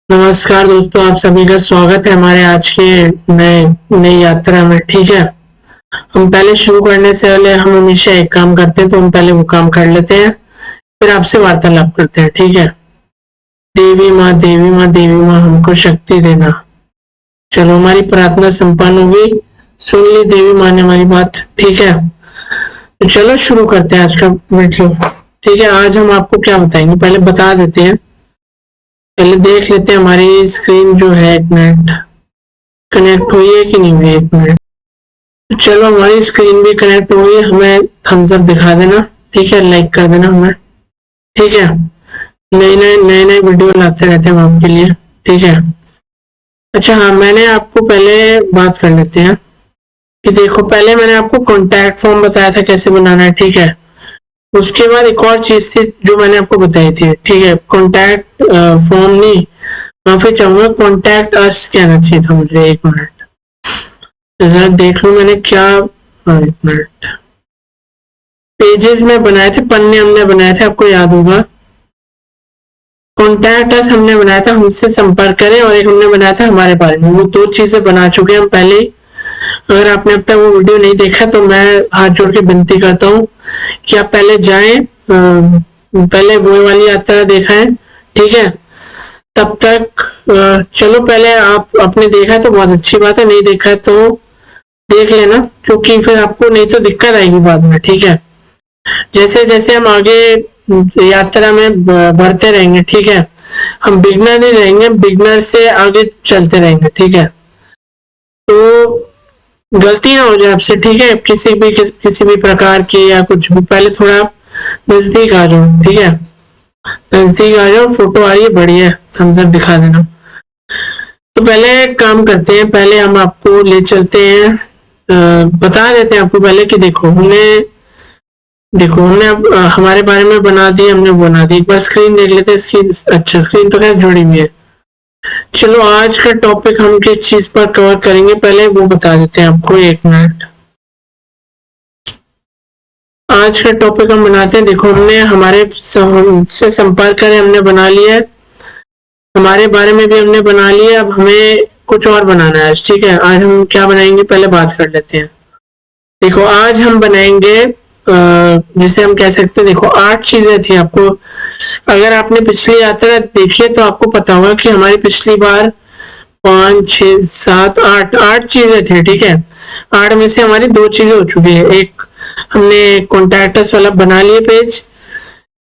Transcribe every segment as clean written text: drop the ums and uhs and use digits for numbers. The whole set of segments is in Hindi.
नमस्कार दोस्तों, आप सभी का स्वागत है हमारे आज के नई यात्रा में। ठीक है, हम पहले शुरू करने से पहले हम हमेशा एक काम करते हैं, तो हम पहले वो काम कर लेते हैं, फिर आपसे वार्तालाप करते हैं। ठीक है। देवी माँ, देवी माँ, देवी माँ, हमको शक्ति देना। चलो, हमारी प्रार्थना संपन्न होगी, सुन ली देवी माँ ने हमारी बात। ठीक है, तो चलो शुरू करते हैं आज का वीडियो। ठीक है, आज हम आपको क्या बताएंगे, पहले बता देते हैं। पहले देख लेते हैं हमारी स्क्रीन जो है, एक मिनट, कनेक्ट हुई है कि नहीं हुई, एक मिनट। चलो, हमारी स्क्रीन भी कनेक्ट हो गई, हमें थम्स अप दिखा देना। ठीक है, लाइक कर देना हमें। ठीक है, नए वीडियो लाते रहते हैं हम आपके लिए। ठीक है। अच्छा हाँ, मैंने आपको पहले बात कर लेते हैं कि देखो, पहले मैंने आपको कॉन्टैक्ट फॉर्म बताया था कैसे बनाना है। ठीक है, उसके बाद एक और चीज थी जो मैंने आपको बताई थी। ठीक है, कॉन्टैक्ट फॉर्म नहीं, माफी चाहूंगा, कॉन्टैक्ट अस कहना चाहिए था मुझे। एक मिनट, जरा देख लो मैंने क्या, एक मिनट, पेजेस में बनाए थे, पन्ने हमने बनाए थे, आपको याद होगा। कॉन्टैक्ट अस हमने बनाया था, हमसे संपर्क करें, और एक हमने बनाया था हमारे बारे में। वो दो चीजें बना चुके हैं हम पहले ही। अगर आपने अब तक वो वीडियो नहीं देखा तो मैं हाथ जोड़ के विनती करता हूँ कि आप पहले जाएं, पहले वो वाली यात्रा देखा है। ठीक है, तब तक चलो, पहले आप आपने देखा है तो बहुत अच्छी बात है, नहीं देखा है तो देख लेना, क्योंकि फिर आपको नहीं तो दिक्कत आएगी बाद में। ठीक है, जैसे जैसे हम आगे यात्रा में बढ़ते रहेंगे, ठीक है, हम बिगनर नहीं रहेंगे, बिगनर से आगे चलते रहेंगे। ठीक है, तो गलती ना हो जाए आपसे। ठीक है, किसी भी प्रकार की या कुछ भी, पहले थोड़ा नजदीक आ जाओ। ठीक है, नजदीक आ जाओ, फोटो आ रही है, बढ़िया, थम्स अप दिखा देना। तो पहले काम करते हैं, पहले हम आपको ले चलते हैं, बता देते हैं आपको पहले कि देखो हमने अब हमारे बारे में बना दी, हमने बना दी। एक बार स्क्रीन देख लेते हैं। स्क्रीन, अच्छा, स्क्रीन तो क्या जुड़ी हुई है। चलो, आज का टॉपिक हम किस चीज पर कवर करेंगे पहले वो बता देते हैं आपको। एक मिनट, आज का टॉपिक हम बनाते हैं। देखो, हमने हमसे संपर्क करें, हमने बना लिया है, हमारे बारे में भी हमने बना लिया। अब हमें कुछ और बनाना है आज। ठीक है, आज हम क्या बनाएंगे पहले बात कर लेते हैं। देखो, आज हम बनाएंगे, जिसे हम कह सकते हैं, देखो 8 चीजें थी। आपको अगर आपने पिछली यात्रा देखी है तो आपको पता होगा कि हमारी पिछली बार 5, 6, 7, 8 चीजें थी। ठीक है, 8 में से हमारी 2 चीजें हो चुकी है। एक हमने कॉन्टैक्टस वाला बना लिए पेज,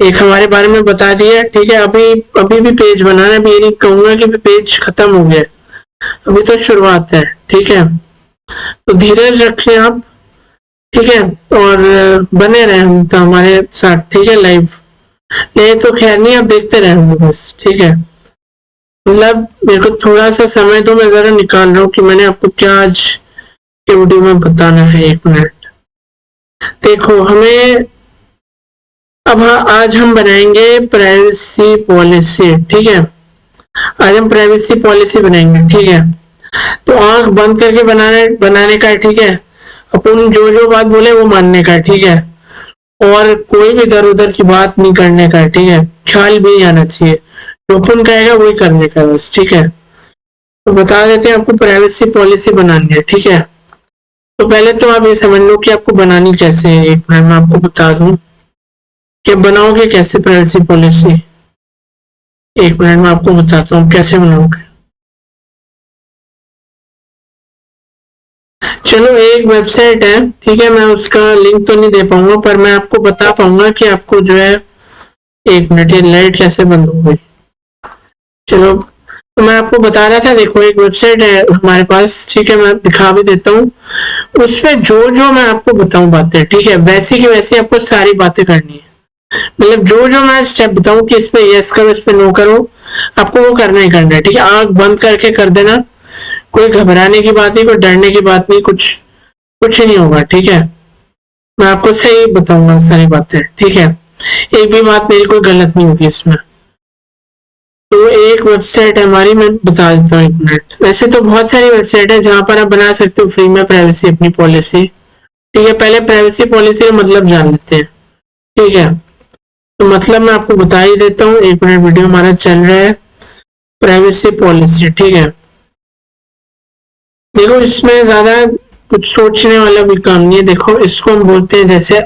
एक हमारे बारे में बता दिया। ठीक है, अभी भी पेज बनाना, अभी ये नहीं कहूंगा कि पेज खत्म हो गया, अभी तो शुरुआत है। ठीक है, तो धीरज रखें आप। ठीक है, और बने रहे हम तो हमारे साथ। ठीक है, लाइव नहीं तो खैर नहीं, आप देखते रहेंगे बस। ठीक है, मतलब मेरे को थोड़ा सा समय तो मैं जरा निकाल रहा हूँ कि मैंने आपको क्या आज के वीडियो में बताना है। एक मिनट, देखो हमें अब आज हम बनाएंगे प्राइवेसी पॉलिसी। ठीक है, आज हम प्राइवेसी पॉलिसी बनाएंगे। ठीक है, तो आंख बंद करके बनाने का है। ठीक है, अपन जो बात बोले वो मानने का है। ठीक है, और कोई भी इधर उधर की बात नहीं करने का है। ठीक है, ख्याल भी आना चाहिए, जो अपन कहेगा वही करने का बस। ठीक है, तो बता देते हैं आपको प्राइवेसी पॉलिसी बनानी है। ठीक है, तो पहले तो आप ये समझ लो कि आपको बनानी कैसे है। एक मिनट मैं आपको बता दूं कि बनाओगे कैसे प्राइवेसी पॉलिसी। एक मिनट मैं आपको बताता हूँ कैसे बनाओगे। चलो, एक वेबसाइट है। ठीक है, मैं उसका लिंक तो नहीं दे पाऊंगा, पर मैं आपको बता पाऊंगा कि आपको जो है, एक मिनट, ये लाइट कैसे बंद हो गई। चलो, तो मैं आपको बता रहा था, देखो एक वेबसाइट है हमारे पास। ठीक है, मैं दिखा भी देता हूँ। उसमें जो मैं आपको बताऊं बातें, ठीक है, वैसी की वैसी आपको सारी बातें करनी है। मतलब जो मैं स्टेप बताऊं कि इस पे यस करो, इस पे नो करो, आपको वो करना ही करना है। ठीक है, आंख बंद करके कर देना, कोई घबराने की बात नहीं, कोई डरने की बात नहीं, कुछ नहीं होगा। ठीक है, मैं आपको सही बताऊंगा सारी बातें। ठीक है, एक भी बात मेरी कोई गलत नहीं होगी इसमें। तो एक वेबसाइट है हमारी, मैं बता देता हूँ, एक मिनट। वैसे तो बहुत सारी वेबसाइट है जहां पर आप बना सकते हो फ्री में प्राइवेसी अपनी पॉलिसी। ठीक है, पहले प्राइवेसी पॉलिसी का मतलब जान लेते हैं। ठीक है, तो मतलब मैं आपको बता ही देता हूँ। एक मिनट, वीडियो हमारा चल रहा है, प्राइवेसी पॉलिसी, ठीक है। देखो इसमें ज्यादा कुछ सोचने वाला भी काम नहीं है। देखो इसको हम बोलते हैं जैसे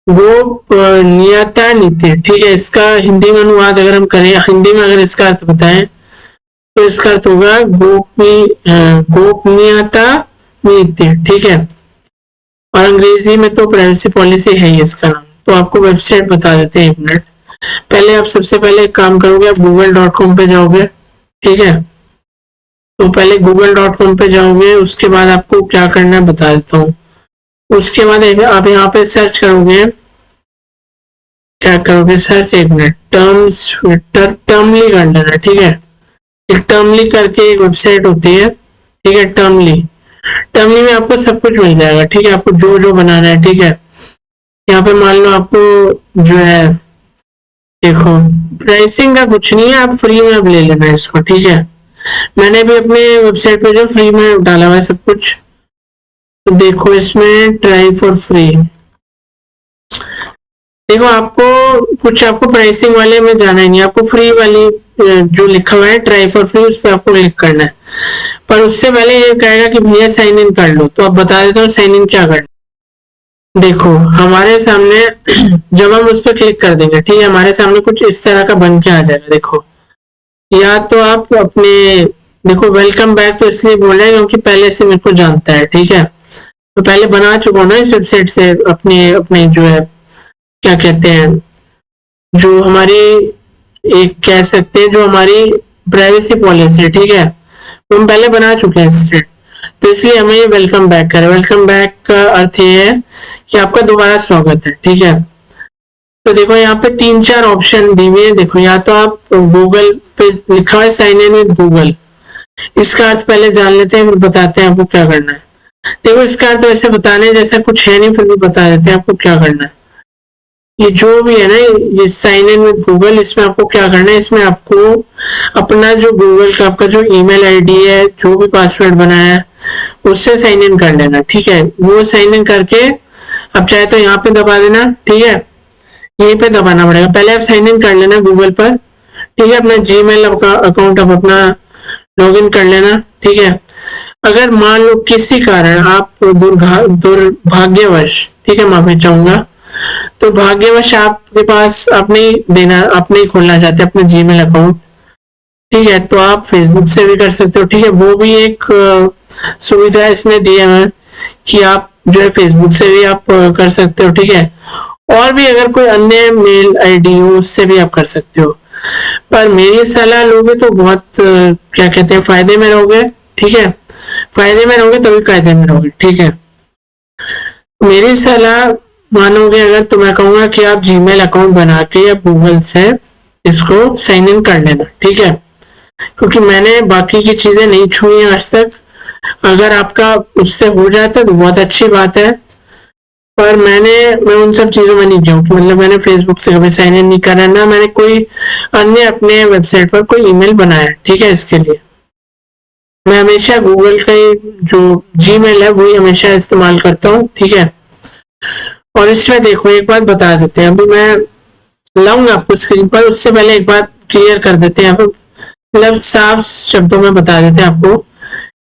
गोपनीयता नीति, ठीक है। इसका हिंदी में अनुवाद अगर हम करें, हिंदी में अगर इसका अर्थ बताएं तो इसका अर्थ होगा गोपनीयता नीति, ठीक है। और अंग्रेजी में तो प्राइवेसी पॉलिसी है ही इसका नाम। तो आपको वेबसाइट बता देते हैं, 1 मिनट। पहले आप सबसे पहले एक काम करोगे, आप google.com पे जाओगे, ठीक है। तो पहले google.com पे जाओगे, उसके बाद आपको क्या करना है बता देता हूँ। उसके बाद आप यहाँ पे सर्च करोगे, क्या करोगे सर्च, 1 मिनट, टर्मली कर लेना, ठीक है। एक टर्मली करके एक वेबसाइट होती है, ठीक है। टर्मली में आपको सब कुछ मिल जाएगा, ठीक है। आपको जो जो बनाना है, ठीक है। यहाँ पे मान लो आपको जो है, देखो प्राइसिंग का कुछ नहीं है, आप फ्री में अब ले लेना है इसको, ठीक है। मैंने भी अपने वेबसाइट पे जो फ्री में डाला हुआ है सब कुछ। तो देखो इसमें ट्राई फॉर फ्री, देखो आपको प्राइसिंग वाले में जाना ही नहीं, आपको फ्री वाली जो लिखा हुआ है ट्राई फॉर फ्री, उस पर आपको क्लिक करना है। पर उससे पहले ये कहेगा कि भैया साइन इन कर लो, तो अब बता देता हूँ साइन इन क्या करना। देखो हमारे सामने जब हम उस पर क्लिक कर देंगे, ठीक है, हमारे सामने कुछ इस तरह का बन के आ जाएगा। देखो या तो आप अपने, देखो वेलकम बैक तो इसलिए बोल रहे हैं क्योंकि पहले से मेरे को जानता है, ठीक है। तो पहले बना चुका हूँ ना इस वेबसाइट से अपने जो है क्या कहते हैं, जो हमारी एक कह सकते हैं जो हमारी प्राइवेसी पॉलिसी, ठीक है, तो हम पहले बना चुके हैं इससे। तो इसलिए हमें वेलकम बैक करें। वेलकम बैक का अर्थ ये है कि आपका दोबारा स्वागत है, ठीक है। तो देखो यहाँ पे 3-4 ऑप्शन दी हुई है। देखो या तो आप गूगल पे लिखा है साइन इन विद गूगल, इसका अर्थ पहले जान लेते हैं, फिर बताते हैं आपको क्या करना है। देखो इसका अर्थ वैसे बताने जैसा कुछ है नहीं, फिर भी बता देते हैं आपको क्या करना है। ये जो भी है ना, ये साइन इन विद गूगल, इसमें आपको क्या करना है, इसमें आपको अपना जो गूगल का आपका जो ईमेल आईडी है, जो भी पासवर्ड बनाया है, उससे साइन इन कर लेना, ठीक है। वो साइन इन करके अब चाहे तो यहाँ पे दबा देना, ठीक है, यहीं पे दबाना पड़ेगा। पहले आप साइन इन कर लेना गूगल पर, ठीक है। अपना जीमेल अकाउंट आप अपना लॉग इन कर लेना, ठीक है। अगर मान लो किसी कारण आप दुर्भाग्यवश, ठीक है, माफी चाहूंगा, तो भाग्यवश आपके पास आप नहीं खोलना चाहते अपना जीमेल अकाउंट, ठीक है, तो आप फेसबुक से भी कर सकते हो, ठीक है। वो भी एक सुविधा इसने दी है कि आप जो है फेसबुक से भी आप कर सकते हो, ठीक है। और भी अगर कोई अन्य मेल आईडी हो उससे भी आप कर सकते हो। पर मेरी सलाह लोगे तो बहुत क्या कहते हैं फायदे में रहोगे, ठीक है। फायदे में रहोगे तभी कायदे में रहोगे, ठीक है। मेरी सलाह मानोगे अगर, तो मैं कहूंगा कि आप जीमेल अकाउंट बना के या गूगल से इसको साइन इन कर लेना, ठीक है। क्योंकि मैंने बाकी की चीजें नहीं छुई हैं आज तक। अगर आपका उससे हो जाता तो बहुत अच्छी बात है, पर मैं उन सब चीजों में नहीं गया हूँ। मतलब मैंने फेसबुक से कभी साइन इन नहीं करा, ना मैंने कोई अन्य अपने वेबसाइट पर कोई ईमेल बनाया, ठीक है। इसके लिए मैं हमेशा गूगल का जो जीमेल है वही हमेशा इस्तेमाल करता हूँ, ठीक है। और इसमें देखो एक बात बता देते हैं, अभी मैं लाऊंगा आपको स्क्रीन पर, उससे पहले एक बात क्लियर कर देते हैं, मतलब साफ शब्दों में बता देते हैं आपको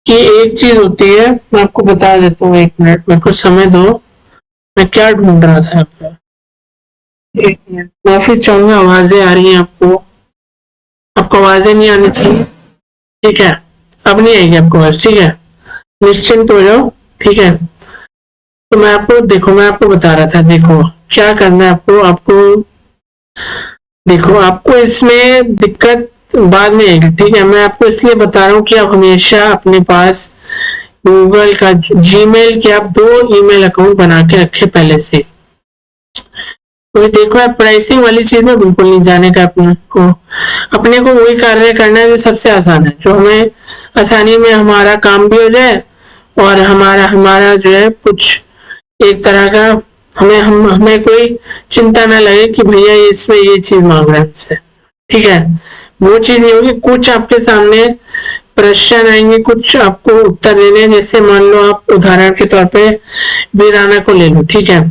कि एक चीज होती है, मैं आपको बता देता हूँ, 1 मिनट मेरे को समय दो, मैं क्या ढूंढ रहा था आपका, 1 मिनट, माफी चाहूंगा आवाजें आ रही हैं आपको आवाजें नहीं आनी चाहिए, ठीक है। अब नहीं आएगी आपको आवाज, ठीक है, निश्चिंत हो जाओ, ठीक है। तो मैं आपको बता रहा था, देखो क्या करना है आपको देखो आपको इसमें दिक्कत बाद में आएगी, ठीक है। मैं आपको इसलिए बता रहा हूँ कि आप हमेशा अपने पास गूगल का जीमेल के आप 2 ईमेल अकाउंट बना के रखे पहले से। तो देखो प्राइसिंग वाली चीज में बिल्कुल नहीं जाने का, अपने को वही कार्य करना है जो सबसे आसान है, जो हमें आसानी में हमारा काम भी हो जाए और हमारा जो है कुछ एक तरह का हमें कोई चिंता ना लगे कि भैया इसमें ये चीज मांग रहे हैं हमसे, ठीक है। वो चीज नहीं होगी, कुछ आपके सामने प्रश्न आएंगे, कुछ आपको उत्तर देने, जैसे मान लो आप उदाहरण के तौर पे वीराना को ले लो, ठीक है।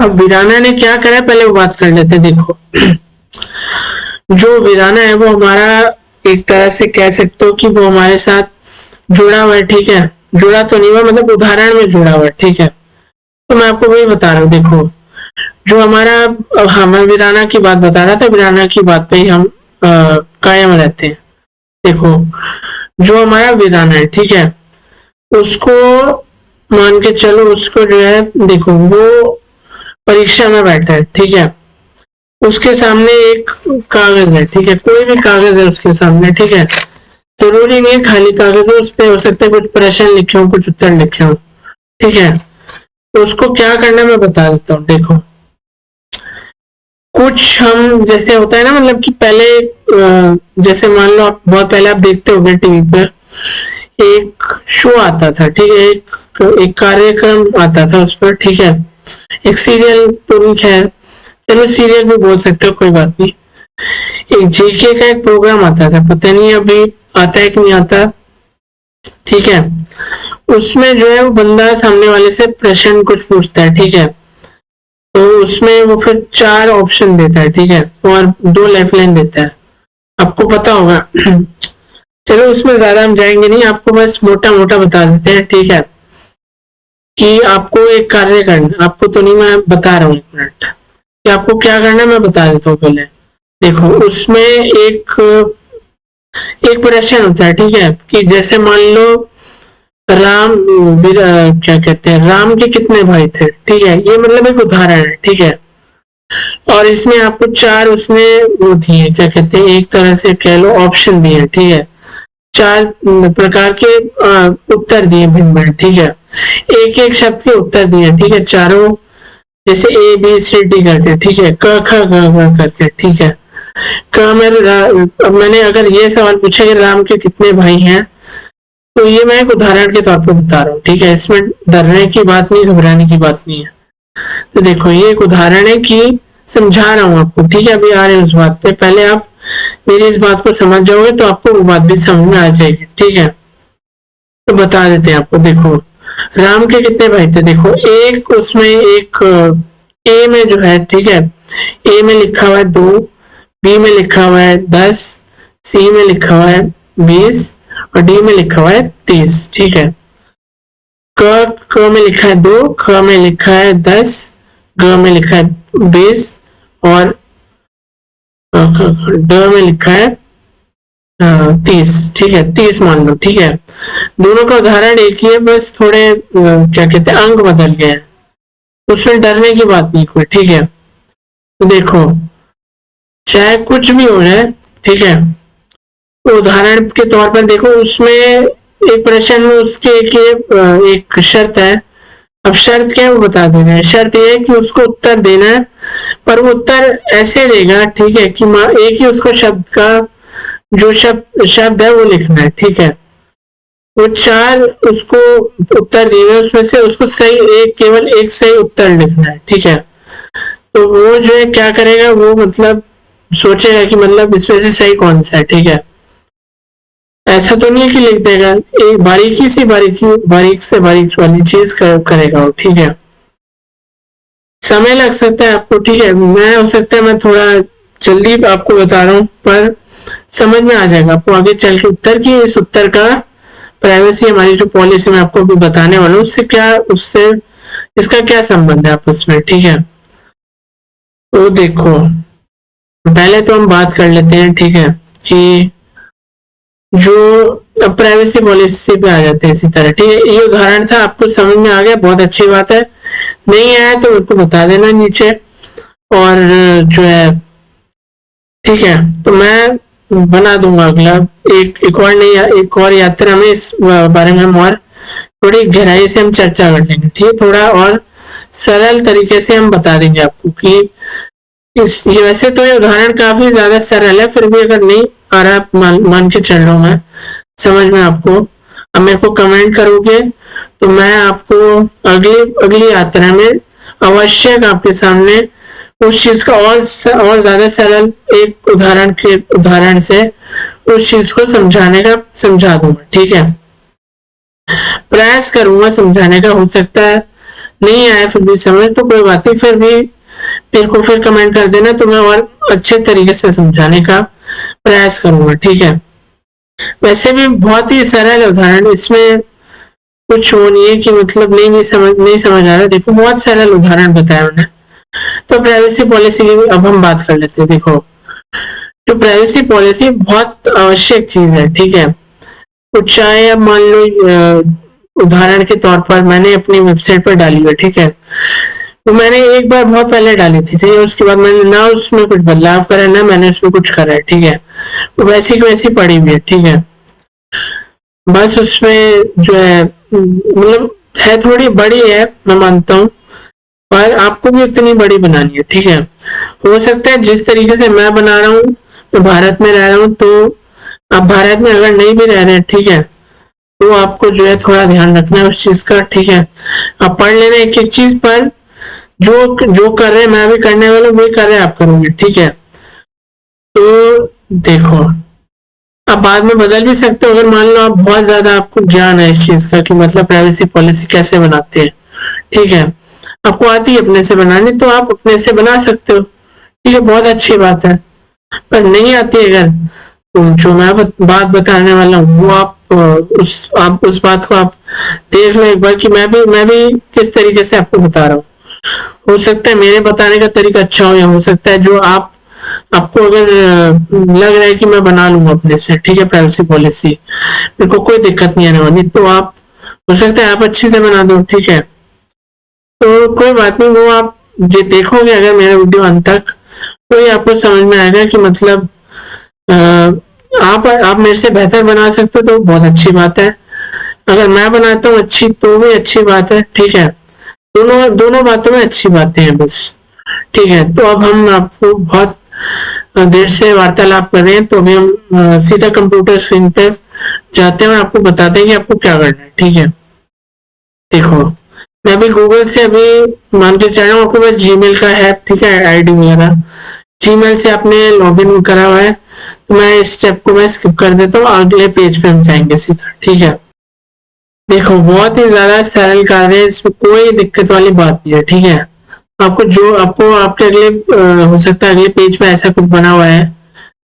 अब वीराना ने क्या करा पहले वो बात कर लेते, देखो जो वीराना है वो हमारा एक तरह से कह सकते हो कि वो हमारे साथ जुड़ा हुआ है, ठीक है। जुड़ा तो नहीं हुआ, मतलब उदाहरण में जुड़ा हुआ है, ठीक है। तो मैं आपको वही बता रहा हूँ। देखो जो हमारा, हाँ मैं वीराना की बात बता रहा था, वीराना की बात पे ही हम कायम रहते हैं। देखो जो हमारा वीराना है, ठीक है, उसको मान के चलो, उसको जो है, देखो वो परीक्षा में बैठा है, ठीक है। उसके सामने एक कागज है, ठीक है, कोई भी कागज है उसके सामने, ठीक है। जरूरी नहीं है खाली कागज हो, उस पे हो सकता है कुछ प्रश्न लिखे हो, कुछ उत्तर लिखे हो, ठीक है। तो उसको क्या करना मैं बता देता हूँ। देखो कुछ हम जैसे होता है ना, मतलब कि पहले जैसे मान लो आप बहुत पहले आप देखते होंगे टीवी पे एक शो आता था, ठीक है, एक कार्यक्रम आता था उस पर, ठीक है। एक सीरियल तो नहीं, खैर चलो सीरियल भी बोल सकते हो, कोई बात नहीं। एक जीके का एक प्रोग्राम आता था, पता नहीं अभी आता है कि नहीं आता, ठीक है। उसमें जो है वो बंदा सामने वाले से प्रश्न कुछ पूछता है, ठीक है। तो उसमें वो फिर 4 ऑप्शन देता है, ठीक है, और 2 लाइफ लाइन देता है, आपको पता होगा। चलो उसमें ज्यादा हम जाएंगे नहीं, आपको बस मोटा मोटा बता देते हैं, ठीक है, कि आपको एक कार्य करना, आपको तो नहीं, मैं बता रहा हूँ, 1 मिनट, कि आपको क्या करना है मैं बता देता हूँ पहले। देखो उसमें एक प्रश्न होता है, ठीक है, कि जैसे मान लो राम क्या कहते हैं, राम के कितने भाई थे, ठीक है, ये मतलब एक उदाहरण है, ठीक है। और इसमें आपको 4 उसमें वो दिए, क्या कहते हैं, एक तरह से कह लो ऑप्शन दिए, ठीक है। 4 प्रकार के उत्तर दिए भिन्न भिन्न, ठीक है। एक एक शब्द के उत्तर दिए, ठीक है, चारों, जैसे ए बी सी डी करके, ठीक है, क ख ग करके, ठीक है। क में अब मैंने अगर ये सवाल पूछा कि राम के कितने भाई हैं, तो ये मैं एक उदाहरण के तौर पर बता रहा हूँ, ठीक है। इसमें डरने की बात नहीं, घबराने की बात नहीं है। तो देखो ये एक उदाहरण है कि समझा रहा हूँ आपको, ठीक है। अभी आ रहे हैं उस बात पे, पहले आप मेरी इस बात को समझ जाओगे तो आपको वो बात भी समझ में आ जाएगी, ठीक है। तो बता देते हैं आपको। देखो राम के कितने भाई थे, देखो एक उसमें एक ए में जो है, ठीक है, ए में लिखा हुआ है 2, बी में लिखा हुआ है 10, सी में लिखा हुआ है 20 और डी में लिखा हुआ है 30, ठीक है। क में लिखा है 2, ख में लिखा है 10, ग में लिखा है 20 और ड में लिखा है 30, ठीक है, 30 मान लो, ठीक है। दोनों का उदाहरण एक ही है, बस थोड़े क्या कहते हैं अंक बदल गए हैं, उसमें डरने की बात नहीं कोई, ठीक है। तो देखो चाहे कुछ भी हो जाए, ठीक है, तो उदाहरण के तौर पर देखो उसमें एक प्रश्न में उसके एक शर्त है। अब शर्त क्या है वो बता देना है। शर्त ये है कि उसको उत्तर देना है, पर वो उत्तर ऐसे देगा, ठीक है, कि एक ही उसको शब्द का जो शब्द है वो लिखना है, ठीक है। वो 4 उसको उत्तर दिए, उसमें से उसको सही केवल एक सही उत्तर लिखना है, ठीक है। तो वो जो है क्या करेगा, वो मतलब सोचेगा कि मतलब इसमें से सही कौन सा है, ठीक है। ऐसा तो नहीं है कि लिख देगा, एक बारीकी से बारीक से बारीक वाली चीज करेगा वो, ठीक है। समय लग सकता है आपको, ठीक है, मैं हो सकता है मैं थोड़ा जल्दी आपको बता रहा हूँ, पर समझ में आ जाएगा आपको आगे चल के उत्तर की। इस उत्तर का प्राइवेसी हमारी जो पॉलिसी में आपको भी बताने वाला हूँ, उससे इसका क्या संबंध है आपस में, ठीक है। तो देखो पहले तो हम बात कर लेते हैं, ठीक है, कि जो प्राइवेसी पॉलिसी पे आ जाते हैं इसी तरह, ठीक है। ये उदाहरण था, आपको समझ में आ गया, बहुत अच्छी बात है। नहीं आया तो मेरे को बता देना नीचे, और जो है ठीक है, तो मैं बना दूंगा अगला एक और यात्रा में इस बारे में हम और थोड़ी गहराई से हम चर्चा कर लेंगे, ठीक है। थोड़ा और सरल तरीके से हम बता देंगे आपको कि ये वैसे तो ये उदाहरण काफी ज्यादा सरल है, फिर भी अगर नहीं आ रहा मान के चल रहा हूँ मैं समझ में आपको, अब मेरे को कमेंट करोगे तो मैं आपको अगली यात्रा में अवश्य आपके सामने उस चीज का और ज्यादा सरल एक उदाहरण से उस चीज को समझा दूंगा, ठीक है। प्रयास करूंगा समझाने का, हो सकता है नहीं आए फिर भी समझ, तो कोई बात नहीं, फिर भी मेरे को फिर कमेंट कर देना, तो मैं और अच्छे तरीके से समझाने का प्रयास करूंगा, ठीक है। वैसे भी बहुत ही सरल उदाहरण, इसमें कुछ वो नहीं है कि मतलब नहीं समझ आ रहा। देखो बहुत सरल उदाहरण बताया उन्हें। तो प्राइवेसी पॉलिसी की अब हम बात कर लेते हैं। देखो तो प्राइवेसी पॉलिसी बहुत आवश्यक चीज है, ठीक है। तो चाहे अब मान लो उदाहरण के तौर पर मैंने अपनी वेबसाइट पर डाली है, ठीक है। तो मैंने एक बार बहुत पहले डाली थी, ठीक है। उसके बाद मैंने ना उसमें कुछ बदलाव करा, ना मैंने उसमें कुछ करा है, ठीक है। तो वैसी की वैसी पड़ी हुई है, ठीक है। बस उसमें जो है मतलब है थोड़ी बड़ी है, मैं मानता हूँ, पर आपको भी उतनी बड़ी बनानी है, ठीक है। हो सकता है जिस तरीके से मैं बना रहा हूँ, मैं भारत में रह रहा हूँ, तो आप भारत में अगर नहीं भी रह रहे हैं, ठीक है, तो आपको जो है थोड़ा ध्यान रखना है उस चीज का, ठीक है। आप पढ़ लेना एक एक चीज पर, जो जो कर रहे हैं मैं भी करने वाला हूँ, वही कर रहे हैं आप करोगे, ठीक है। तो देखो आप बाद में बदल भी सकते हो, अगर मान लो आप बहुत ज्यादा आपको ज्ञान है इस चीज का कि मतलब प्राइवेसी पॉलिसी कैसे बनाते हैं, ठीक है, आपको आती है अपने से बनानी, तो आप अपने से बना सकते हो, ठीक है, बहुत अच्छी बात है। पर नहीं आती अगर, तो जो मैं बात बताने वाला हूँ वो आप उस बात को आप देख लो एक बार कि मैं भी किस तरीके से आपको बता रहा हूँ। हो सकता है मेरे बताने का तरीका अच्छा हो, या हो सकता है जो आपको अगर लग रहा है कि मैं बना लूंगा अपने से, ठीक है, प्राइवेसी पॉलिसी, मेरे को कोई दिक्कत नहीं आने वाली, तो आप हो सकता है आप अच्छे से बना दो, ठीक है। तो कोई बात नहीं, वो आप जो देखोगे अगर मेरा वीडियो अंत तक, तो ये आपको समझ में आएगा कि मतलब आप मेरे से बेहतर बना सकते हो, तो बहुत अच्छी बात है। अगर मैं बनाता हूँ अच्छी, तो भी अच्छी बात है, ठीक है। दोनों दोनों बातों में अच्छी बातें हैं बस, ठीक है। तो अब हम आपको बहुत देर से वार्तालाप कर रहे हैं, तो अभी हम सीधा कंप्यूटर स्क्रीन पे जाते हैं और आपको बताते हैं कि आपको क्या करना है, ठीक है। देखो मैं अभी गूगल से अभी मान के चल रहा हूँ, आपको बस जीमेल का है, ठीक है, आईडी वगैरह जीमेल से आपने लॉगिन करा हुआ है, तो मैं इस स्टेप को मैं स्किप कर देता हूँ, अगले पेज पे हम जाएंगे सीधा, ठीक है। देखो बहुत ही ज्यादा सरल कार्य है, इसमें कोई दिक्कत वाली बात नहीं है, ठीक है। आपको आपके अगले हो सकता है अगले पेज पे ऐसा कुछ बना हुआ है,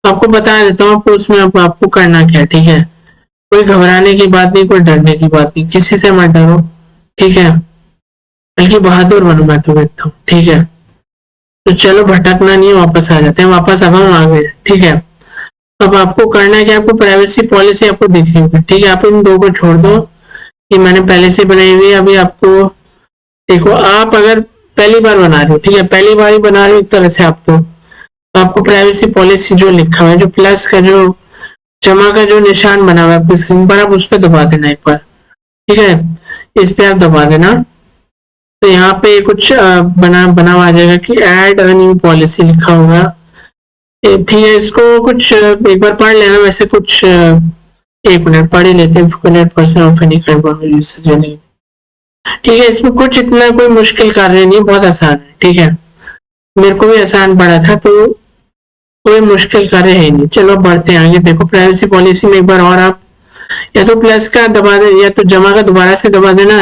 आपको बता देता हूँ आपको उसमें आपको करना क्या है, ठीक है। कोई घबराने की बात नहीं, कोई डरने की बात नहीं, किसी से मत डरो, ठीक है। बल्कि बहादुर बनो, मैं तो कहता हूँ, ठीक है। तो चलो भटकना नहीं है, वापस आ जाते हैं, वापस अब हम आ गए, ठीक है। अब आपको करना है कि आपको प्राइवेसी पॉलिसी आपको दिख रही होगी, ठीक है। आप इन दो को छोड़ दो, ये मैंने पहले से बनाई हुई है। अभी आपको देखो, आप अगर पहली बार बना रहे हो, ठीक है, पहली बार ही बना रहे हो एक तरह से आप, तो आपको प्राइवेसी पॉलिसी जो लिखा हुआ है, जो प्लस का जो जमा का जो निशान बना हुआ है आपकी स्क्रीन पर, आप उस पर दबा देना एक बार, ठीक है। इस पे आप दबा देना, तो यहाँ पे कुछ बना हुआ आ जाएगा कि ऐड अ न्यू पॉलिसी लिखा होगा, ठीक है। इसको कुछ एक बार पढ़ लेना, वैसे कुछ एक मिनट पढ़ ही लेते हैं। ऑफ एनी काइंड, ठीक है। इसमें कुछ इतना कोई मुश्किल कार्य नहीं, बहुत आसान है, ठीक है। मेरे को भी आसान पड़ा था, तो कोई मुश्किल कार्य है नहीं। चलो बढ़ते हैं आगे। देखो प्राइवेसी पॉलिसी में एक बार और आप या तो प्लस का दबा दे, या तो जमा का दोबारा से दबा देना,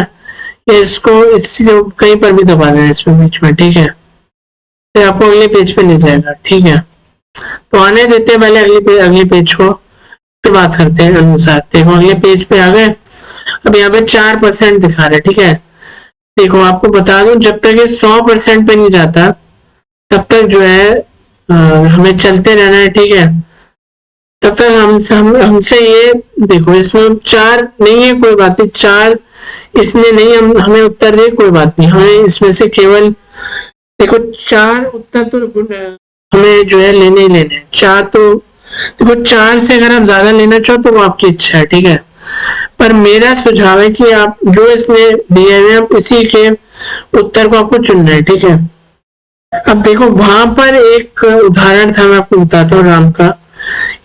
या इसको कहीं पर भी दबा देना इसमें बीच में, ठीक है। फिर आपको अगले पेज पे ले जाएगा, ठीक है। तो आने देते हैं पहले अगले पेज को, फिर बात करते हैं अनुसार। देखो अगले पेज पे आ गए। अब यहाँ पे 4% दिखा रहे, ठीक है। देखो आपको बता दूं, जब तक ये 100% पे नहीं जाता, तब तक जो है हमें चलते रहना है, ठीक है। तब तक हमसे ये देखो, इसमें 4 नहीं है, कोई बात नहीं, 4 इसने नहीं हमें उत्तर दिए, कोई बात नहीं, हमें इसमें से केवल देखो 4 उत्तर तो हमें जो है लेने ही लेने, 4 तो देखो 4 से अगर आप ज्यादा लेना चाहो तो वो आपकी इच्छा है, ठीक है। पर मेरा सुझाव है कि आप जो इसने दिए हुए आप इसी के उत्तर को आपको चुनना है, ठीक है। अब देखो वहां पर एक उदाहरण था, मैं आपको बताता हूँ राम का,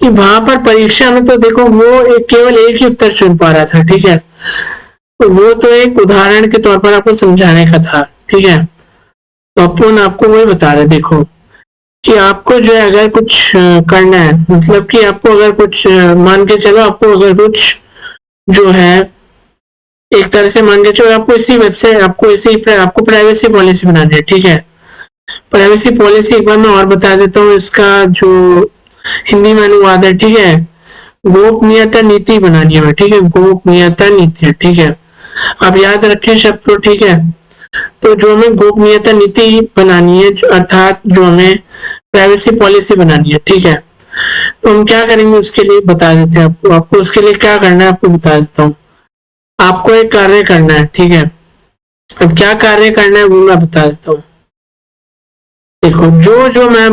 कि वहां पर परीक्षा में तो देखो वो केवल एक ही उत्तर चुन पा रहा था, ठीक है। तो वो तो एक उदाहरण के तौर पर आपको समझाने का था, ठीक है। तो अपन आपको वही बता रहे, देखो कि आपको जो है अगर कुछ करना है, मतलब कि आपको अगर कुछ मान के चलो, आपको अगर कुछ जो है एक तरह से मान के चलो, आपको इसी वेबसाइट आपको प्राइवेसी पॉलिसी बनानी है, ठीक है। प्राइवेसी पॉलिसी एक बार मैं और बता देता हूँ, इसका जो हिंदी में अनुवाद है, ठीक है, गोपनीयता नीति बनानी है, ठीक है, गोपनीयता नीति, ठीक है, आप याद रखें शब्द को, ठीक है। तो जो हमें गोपनीयता नीति बनानी है, अर्थात जो हमें प्राइवेसी पॉलिसी बनानी है, ठीक है, तो हम क्या करेंगे उसके लिए बता देते हैं आपको उसके लिए क्या करना है आपको बता देता हूँ। आपको एक कार्य करना है, ठीक है, अब क्या कार्य करना है वो मैं बता देता हूँ। देखो, जो जो मैं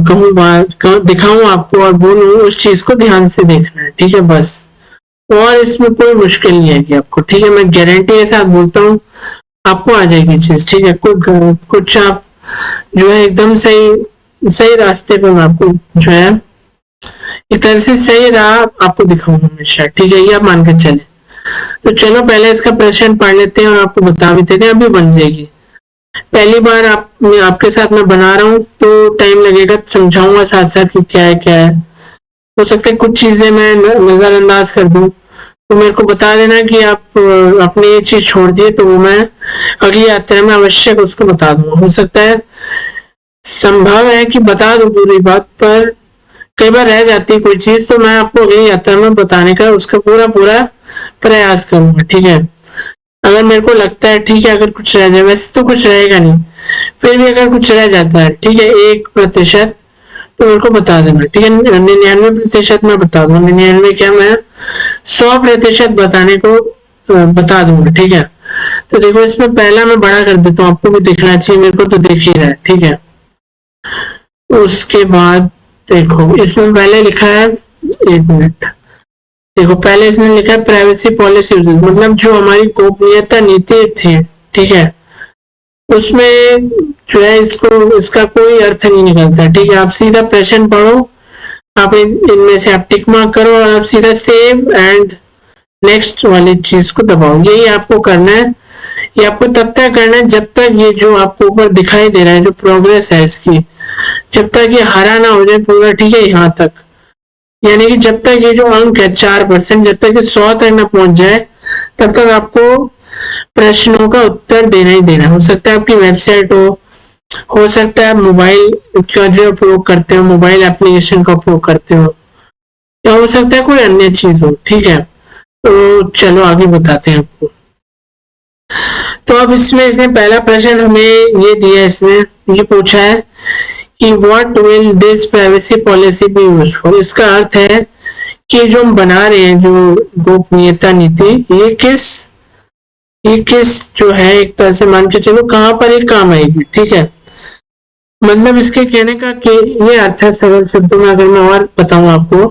कहूँ दिखाऊं आपको और बोलूं, उस चीज को ध्यान से देखना है, ठीक है, बस। और इसमें कोई मुश्किल नहीं आएगी आपको, ठीक है, मैं गारंटी के साथ बोलता हूँ आपको आ जाएगी चीज, ठीक है। कुछ आप जो है एकदम सही सही रास्ते पे मैं आपको जो है एक तरह से सही राह आपको दिखाऊंगा हमेशा, ठीक है, ये आप मान के चले। तो चलो पहले इसका प्रश्न पढ़ लेते हैं और आपको बता भी देते हैं, अभी बन जाएगी। पहली बार आपके साथ मैं बना रहा हूँ तो टाइम लगेगा, समझाऊंगा साथ साथ कि क्या है क्या है। हो सकता है कुछ चीजें मैं नजरअंदाज कर दूं, तो मेरे को बता देना कि आप अपनी ये चीज छोड़ दिए, तो वो मैं अगली यात्रा में आवश्यक उसको बता दूंगा। हो सकता है, संभव है कि बता दूं पूरी बात, पर कई बार रह जाती है कोई चीज, तो मैं आपको अगली यात्रा में बताने का उसका पूरा पूरा प्रयास करूंगा, ठीक है। अगर मेरे को लगता है, ठीक है, अगर कुछ रह जाए, वैसे तो कुछ रहेगा नहीं, फिर भी अगर कुछ रह जाता है, ठीक है, 1%, तो मेरे को बता देना, ठीक है। 99% मैं बता दूंगा, 99 क्या, मैं 100% बताने को बता दूंगा, ठीक है। तो देखो, इसमें पहला मैं बड़ा कर देता हूँ, आपको भी दिखना चाहिए, मेरे को तो दिख ही रहा है, ठीक है। उसके बाद देखो, इसमें पहले लिखा है, 1 मिनट, देखो पहले इसने लिखा है प्राइवेसी पॉलिसी, मतलब जो हमारी गोपनीयता नीति थी, ठीक है, उसमें जो है इसका कोई अर्थ नहीं निकलता, ठीक है। आप सीधा प्रश्न पढ़ो, आप इनमें से आप टिक मार्क करो और आप सीधा सेव एंड नेक्स्ट वाली चीज को दबाओ, यही आपको करना है। ये आपको तब तक करना है जब तक ये जो आपको ऊपर दिखाई दे रहा है, जो प्रोग्रेस है इसकी, जब तक ये हरा ना हो जाए पूरा, ठीक है, यहाँ तक, यानी कि जब तक ये जो अंक है 4%, जब तक ये 100 तक ना पहुंच जाए, तब तक आपको प्रश्नों का उत्तर देना ही देना। हो सकता है आपकी वेबसाइट हो सकता है आप मोबाइल का जो उपयोग करते हो, मोबाइल एप्लीकेशन का उपयोग करते हो, या हो सकता है कोई अन्य चीज हो, ठीक है। तो चलो आगे बताते हैं आपको। तो अब इसने पहला प्रश्न हमें ये दिया, इसने ये पूछा है कि what will this privacy policy be used for. इसका अर्थ है कि जो हम बना रहे हैं, जो गोपनीयता नीति, ये किस जो है, एक तरह से मान के चलो कहाँ पर ये काम आएगी, ठीक है। मतलब इसके कहने का कि ये अर्थ है, सरल शब्दों में अगर मैं और बताऊं आपको,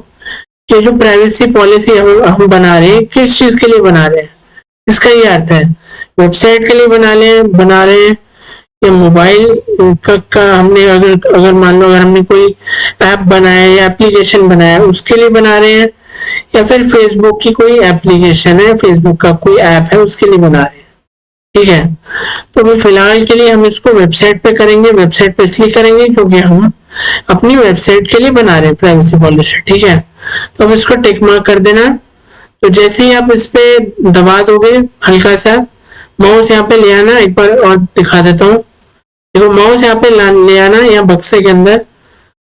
कि जो प्राइवेसी पॉलिसी हम बना रहे हैं, किस चीज के लिए बना रहे हैं, इसका ये अर्थ है। वेबसाइट के लिए बना रहे हैं, या मोबाइल का हमने अगर मान लो अगर हमने कोई ऐप बनाया या एप्लीकेशन बनाया उसके लिए बना रहे हैं, या फिर फेसबुक की कोई एप्लीकेशन है, फेसबुक का कोई ऐप है उसके लिए बना रहे हैं, ठीक है। तो अभी फिलहाल के लिए हम इसको वेबसाइट पे करेंगे। वेबसाइट पे इसलिए करेंगे क्योंकि हम अपनी वेबसाइट के लिए बना रहे हैं प्राइवेसी पॉलिसी, ठीक है। तो अब इसको टिक मार्क कर देना। तो जैसे ही आप इस पे दबा दोगे, हल्का सा माउस यहाँ पे ले आना, एक बार और दिखा देता हूँ, देखो माउस यहाँ पे ले आना, यहाँ बक्से के अंदर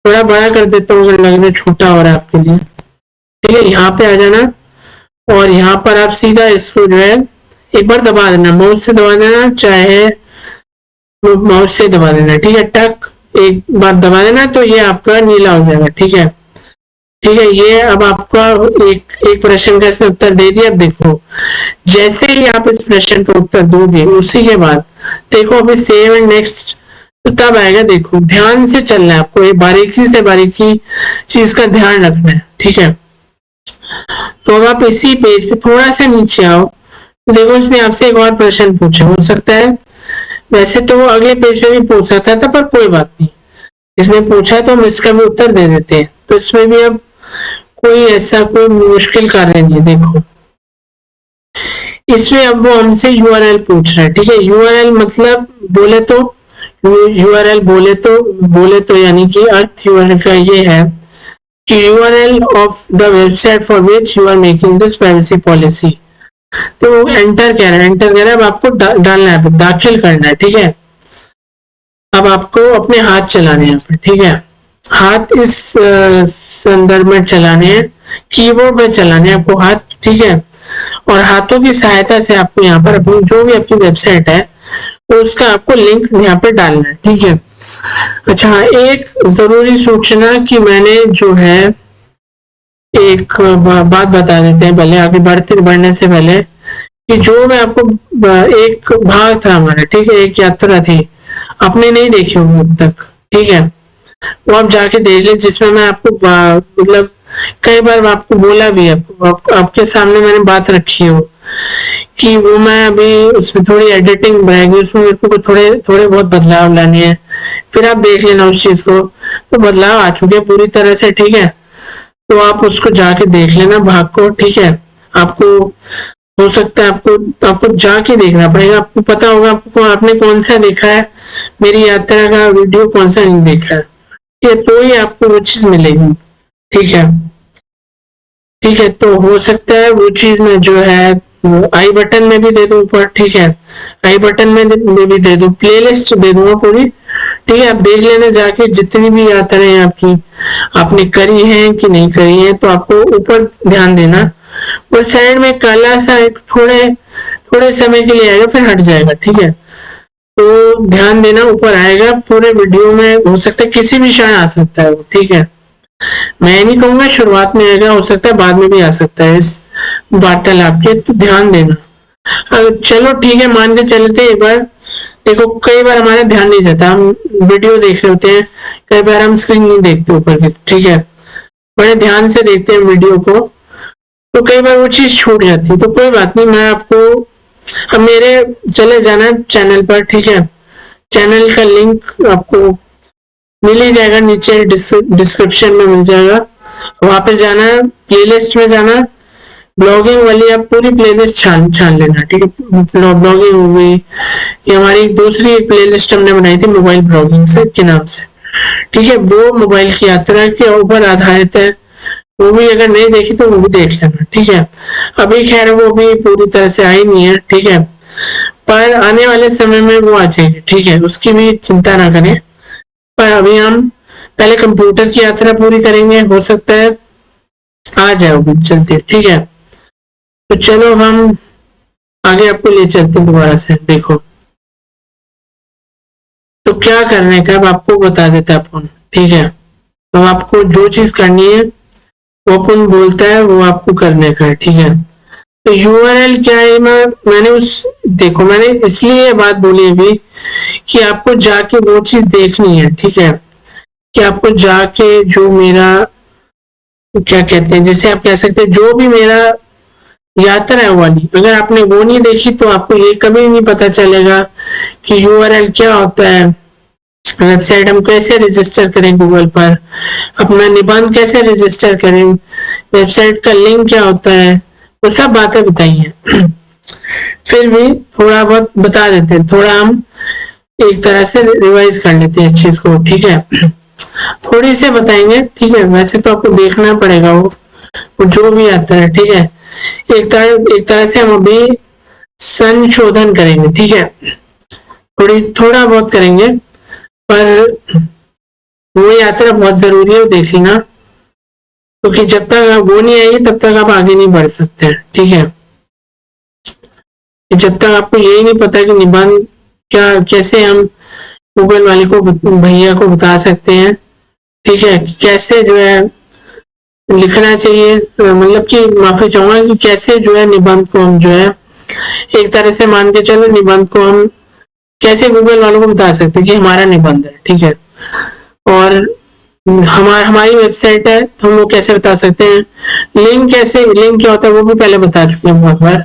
थोड़ा बड़ा कर देता हूँ अगर लगने छोटा हो रहा है आपके लिए, ठीक है। यहाँ पे आ जाना और यहाँ पर आप सीधा इसको जो है एक बार दबा देना, माउस से दबा देना, चाहे माउस से दबा देना, ठीक है। टक एक बार दबा देना तो ये आपका नीला हो जाएगा, ठीक है, ठीक है। ये अब आपका एक प्रश्न का इसने उत्तर दे दिया। अब देखो, जैसे ही आप इस प्रश्न का उत्तर दोगे, उसी के बाद देखो अभी सेव एंड नेक्स्ट तो तब आएगा। देखो ध्यान से चलना है आपको, ये बारीकी से बारीकी चीज का ध्यान रखना है, ठीक है। तो अब आप इसी पेज पे थोड़ा सा नीचे आओ, तो देखो इसने आपसे एक और प्रश्न पूछा। हो सकता है वैसे तो वो अगले पेज पे भी पूछ सकता था, पर कोई बात नहीं, इसमें पूछा तो हम इसका भी उत्तर दे देते हैं। तो इसमें भी अब कोई ऐसा कोई मुश्किल कार्य नहीं है। देखो इसमें अब वो हमसे यूआरएल पूछ रहा है, ठीक है। यूआरएल मतलब यूआरएल बोले तो यानी कि अर्थ यूआरएल ये है कि URL of the website for which you are making this privacy policy. तो एंटर कह रहा है, अब आपको डालना है, दाखिल करना है, ठीक है। अब आपको अपने हाथ चलाने हैं यहाँ पे, ठीक है, हाथ इस संदर्भ में चलाने हैं, कीबोर्ड पे चलाने हैं आपको हाथ, ठीक है, और हाथों की सहायता से आपको यहाँ पर अपनी जो भी आपकी वेबसाइट है उसका आपको लिंक यहाँ पे डालना है, ठीक है। अच्छा, एक जरूरी सूचना कि मैंने जो है एक बात बता देते हैं पहले आगे बढ़ने से पहले, कि जो मैं आपको एक भाग था हमारा, ठीक है, एक यात्रा थी, आपने नहीं देखी होगी अब तक, ठीक है, वो आप जाके देख ले, जिसमें मैं आपको मतलब कई बार आपको बोला भी है, आपके सामने मैंने बात रखी हो कि वो मैं अभी उसमें थोड़ी एडिटिंग रहेगी, उसमें मेरे को थोड़े थोड़े बहुत बदलाव लाने हैं, फिर आप देख लेना उस चीज को, तो बदलाव आ चुके हैं पूरी तरह से, ठीक है, तो आप उसको जाके देख लेना भाग को, ठीक है। आपको हो सकता है आपको जाके देखना पड़ेगा, आपको पता होगा आपको आपने कौन सा देखा है, मेरी यात्रा का वीडियो कौन सा नहीं देखा है, ठीक है, तो ही आपको वो चीज मिलेगी, ठीक है, ठीक है। तो हो सकता है वो चीज में जो है आई बटन में भी दे दूं ऊपर, ठीक है, आई बटन में भी दे दूं, प्लेलिस्ट दे दूंगा पूरी, ठीक है, आप देख लेना जाके जितनी भी यात्राएं आपकी आपने करी हैं कि नहीं करी हैं, तो आपको ऊपर ध्यान देना, और साइड में काला सा एक थोड़े समय के लिए आएगा, फिर हट जाएगा, ठीक है, तो ध्यान देना, ऊपर आएगा पूरे वीडियो में, हो सकता है किसी भी क्षण आ सकता है वो, ठीक है, मैं नहीं कहूंगा शुरुआत में आएगा, हो सकता है बाद में भी आ सकता है इस वार्तालाप के, तो ध्यान देना। चलो ठीक है, मान के चलते एक बार, देखो कई बार हमारा ध्यान नहीं जाता, हम वीडियो देख रहे होते हैं, कई बार हम स्क्रीन नहीं देखते ऊपर की, ठीक है, बड़े ध्यान से देखते हैं वीडियो को, तो कई बार वो चीज छूट जाती है, तो कोई बात नहीं, मैं आपको अब मेरे चले जाना चैनल पर, ठीक है, चैनल का लिंक आपको मिल ही जाएगा, नीचे डिस्क्रिप्शन में मिल जाएगा, वहां पे जाना, प्लेलिस्ट में जाना, ब्लॉगिंग वाली आप पूरी प्लेलिस्ट छान लेना, ठीक है, ब्लॉगिंग हो गई, ये हमारी दूसरी प्लेलिस्ट हमने बनाई थी मोबाइल ब्लॉगिंग से के नाम से, ठीक है, वो मोबाइल की यात्रा के ऊपर आधारित है, वो भी अगर नहीं देखी तो वो भी देख लेना, ठीक है। अभी खैर वो भी पूरी तरह से आई नहीं है, ठीक है, पर आने वाले समय में वो आ जाएगी, ठीक है, उसकी भी चिंता ना करें, पर अभी हम पहले कंप्यूटर की यात्रा पूरी करेंगे, हो सकता है आ जाओगे चलते, ठीक है, तो चलो हम आगे आपको ले चलते हैं दोबारा से, देखो तो क्या करने का अब आपको बता देता अपन, ठीक है, तो आपको जो चीज करनी है वो अपन बोलता है वो आपको करने का है, ठीक है, तो यूआरएल क्या है, मैंने देखो मैंने इसलिए ये बात बोली अभी कि आपको जाके वो चीज देखनी है, ठीक है, कि आपको जाके जो मेरा क्या कहते हैं, जैसे आप कह सकते हैं जो भी मेरा यात्रा है वाली, अगर आपने वो नहीं देखी तो आपको ये कभी नहीं पता चलेगा कि यूआरएल क्या होता है, वेबसाइट हम कैसे रजिस्टर करें गूगल पर, अपना निबंध कैसे रजिस्टर करें, वेबसाइट का लिंक क्या होता है, वो सब बातें बताई हैं। फिर भी थोड़ा बहुत बता देते हैं, थोड़ा हम एक तरह से रिवाइज कर लेते हैं इस चीज को, ठीक है, थोड़ी से बताएंगे, ठीक है, वैसे तो आपको देखना पड़ेगा वो जो भी आता है, ठीक है, एक तरह से हम अभी संशोधन करेंगे, ठीक है, थोड़ा बहुत करेंगे, पर वो यात्रा बहुत जरूरी है, वो देख लेना, क्योंकि जब तक वो नहीं आएगी तब तक आप आगे नहीं बढ़ सकते हैं, ठीक है, जब तक आपको यही नहीं पता कि निबंध क्या, कैसे हम गूगल वाले को भैया को बता सकते हैं, ठीक है, कैसे जो है लिखना चाहिए, मतलब कि माफी चाहूंगा कि कैसे जो है निबंध को हम जो है एक तरह से मान के चलो, निबंध को हम कैसे गूगल वालों को बता सकते हैं कि हमारा निबंध है, ठीक है, और हमारी वेबसाइट है तो हम वो कैसे बता सकते हैं, लिंक क्या होता है वो भी पहले बता चुके हैं बहुत बार,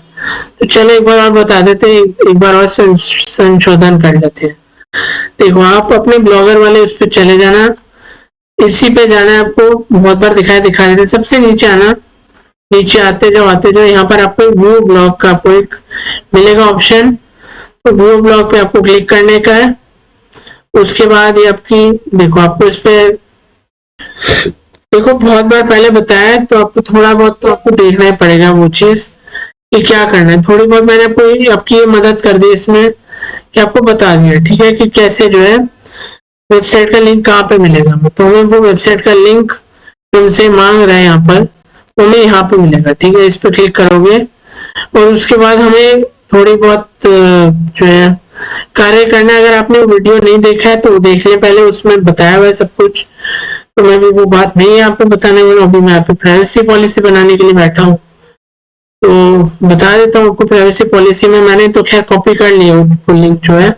तो चलो एक बार और बता देते हैं, एक बार और संशोधन कर लेते हैं। देखो आप अपने ब्लॉगर वाले उस पर चले जाना, इसी पे जाना है आपको, बहुत बार दिखा देते, सबसे नीचे आना, नीचे आते जाओ यहाँ पर आपको व्यू ब्लॉग का आपको एक मिलेगा ऑप्शन, तो व्यू ब्लॉग पे आपको क्लिक करने का है, उसके बाद ये आपकी देखो आपको इस पे देखो बहुत बार पहले बताया है, तो आपको थोड़ा बहुत तो आपको देखना ही पड़ेगा वो चीज कि क्या करना है, थोड़ी बहुत मैंने आपकी मदद कर दी इसमें कि आपको बता दिया, ठीक है, कि कैसे जो है वेबसाइट का लिंक कहाँ पे मिलेगा हमें, तो हमें वो वेबसाइट का लिंक हमसे मांग रहा है यहाँ पर, तो हमें यहाँ पे मिलेगा। ठीक है, इस पर क्लिक करोगे और उसके बाद हमें थोड़ी बहुत जो है कार्य करना है। अगर आपने वीडियो नहीं देखा है तो देख ले, पहले उसमें बताया हुआ है सब कुछ, तो मैं भी वो बात नहीं यहाँ पे बताने वाला हूँ। अभी मैं यहाँ पे प्राइवेसी पॉलिसी बनाने के लिए बैठा हूँ, तो बता देता हूँ आपको। प्राइवेसी पॉलिसी में मैंने तो खैर कॉपी कर लिया वो लिंक जो है,